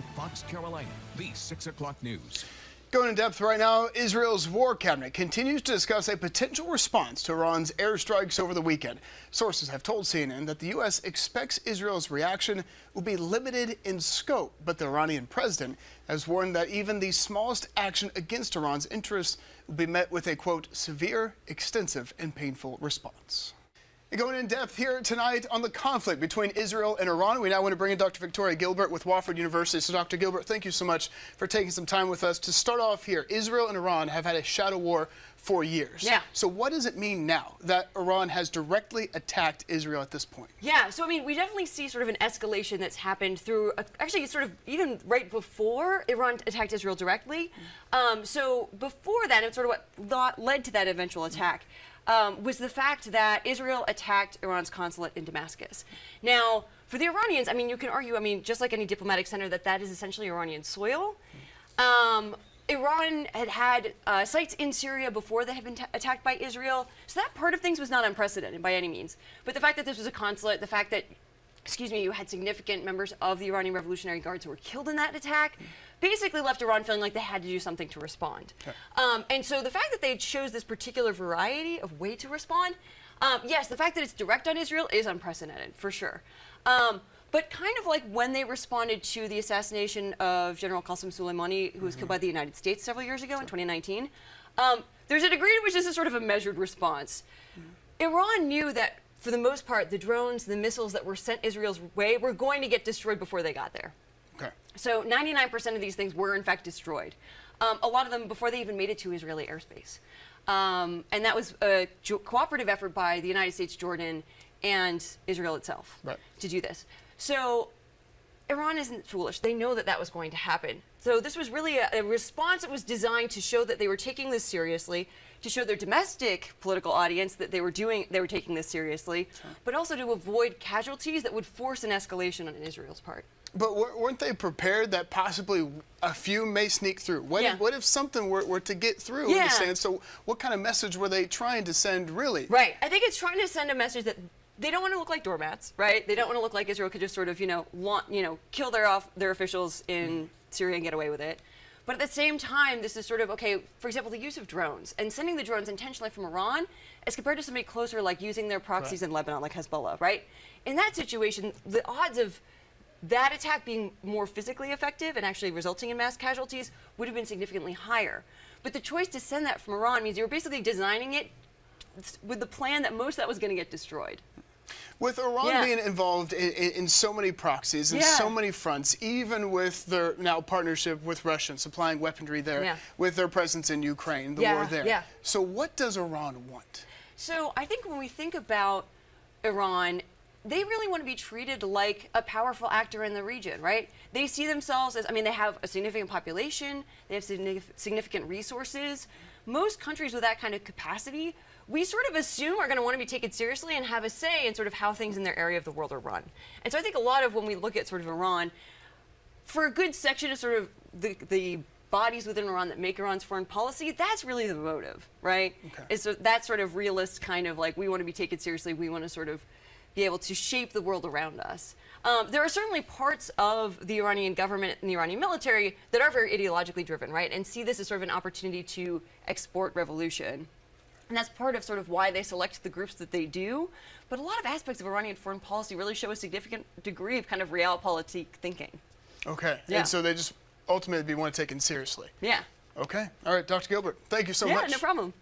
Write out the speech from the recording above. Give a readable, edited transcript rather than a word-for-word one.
on Fox Carolina, the 6 o'clock news. Going in depth right now, Israel's war cabinet continues to discuss a potential response to Iran's airstrikes over the weekend. Sources have told CNN that the U.S. expects Israel's reaction will be limited in scope, but the Iranian president has warned that even the smallest action against Iran's interests will be met with a, quote, severe, extensive, and painful response. And going in depth here tonight on the conflict between Israel and Iran, we now want to bring in Dr. Victoria Gilbert with Wofford University. So, Dr. Gilbert, thank you so much for taking some time with us. To start off here, Israel and Iran have had a shadow war for years. Yeah. So what does it mean now that Iran has directly attacked Israel at this point? Yeah, so I mean, we definitely see sort of an escalation that's happened through, actually sort of even right before Iran attacked Israel directly. So before that, and sort of what led to that eventual attack, was the fact that Israel attacked Iran's consulate in Damascus. Now, for the Iranians, I mean, you can argue, I mean, just like any diplomatic center, that is essentially Iranian soil. Iran had sites in Syria before they had been attacked by Israel, so that part of things was not unprecedented by any means. But the fact that this was a consulate, the fact that, you had significant members of the Iranian Revolutionary Guards who were killed in that attack, basically left Iran feeling like they had to do something to respond. Okay. And so the fact that they chose this particular variety of way to respond, yes, the fact that it's direct on Israel is unprecedented, for sure. But kind of like when they responded to the assassination of General Qasem Soleimani, who was killed by the United States several years ago in 2019, there's a degree to which this is sort of a measured response. Iran knew that, for the most part, the drones, the missiles that were sent Israel's way were going to get destroyed before they got there. Okay. So 99% of these things were, in fact, destroyed. A lot of them before they even made it to Israeli airspace. And that was a cooperative effort by the United States, Jordan, and Israel itself to do this. So Iran isn't foolish. They know that that was going to happen. So this was really a response that was designed to show that they were taking this seriously, to show their domestic political audience that they were taking this seriously, but also to avoid casualties that would force an escalation on Israel's part. But weren't they prepared that possibly a few may sneak through? What if something were to get through? Yeah. So what kind of message were they trying to send, really? Right. I think it's trying to send a message that they don't want to look like doormats, right? They don't want to look like Israel could just sort of, kill their officials in Syria and get away with it. But at the same time, this is sort of, okay, for example, the use of drones and sending the drones intentionally from Iran as compared to somebody closer, like using their proxies in Lebanon, like Hezbollah, right? In that situation, the odds of that attack being more physically effective and actually resulting in mass casualties would have been significantly higher. But the choice to send that from Iran means you were basically designing it with the plan that most of that was going to get destroyed. With Iran being involved in so many proxies and so many fronts, even with their now partnership with Russia, supplying weaponry there, with their presence in Ukraine, the war there. So what does Iran want? So I think when we think about Iran, they really want to be treated like a powerful actor in the region, right? They see themselves as, they have a significant population, they have significant resources. Most countries with that kind of capacity, we sort of assume are going to want to be taken seriously and have a say in sort of how things in their area of the world are run. And so I think a lot of when we look at sort of Iran, for a good section of sort of the bodies within Iran that make Iran's foreign policy, that's really the motive, right? Okay. It's that sort of realist kind of like, we want to be taken seriously, we want to sort of be able to shape the world around us. There are certainly parts of the Iranian government and the Iranian military that are very ideologically driven, right? And see this as sort of an opportunity to export revolution. And that's part of sort of why they select the groups that they do. But a lot of aspects of Iranian foreign policy really show a significant degree of kind of realpolitik thinking. Okay. Yeah. And so they just ultimately want to take it seriously. Yeah. Okay. All right, Dr. Gilbert, thank you so much. Yeah, no problem.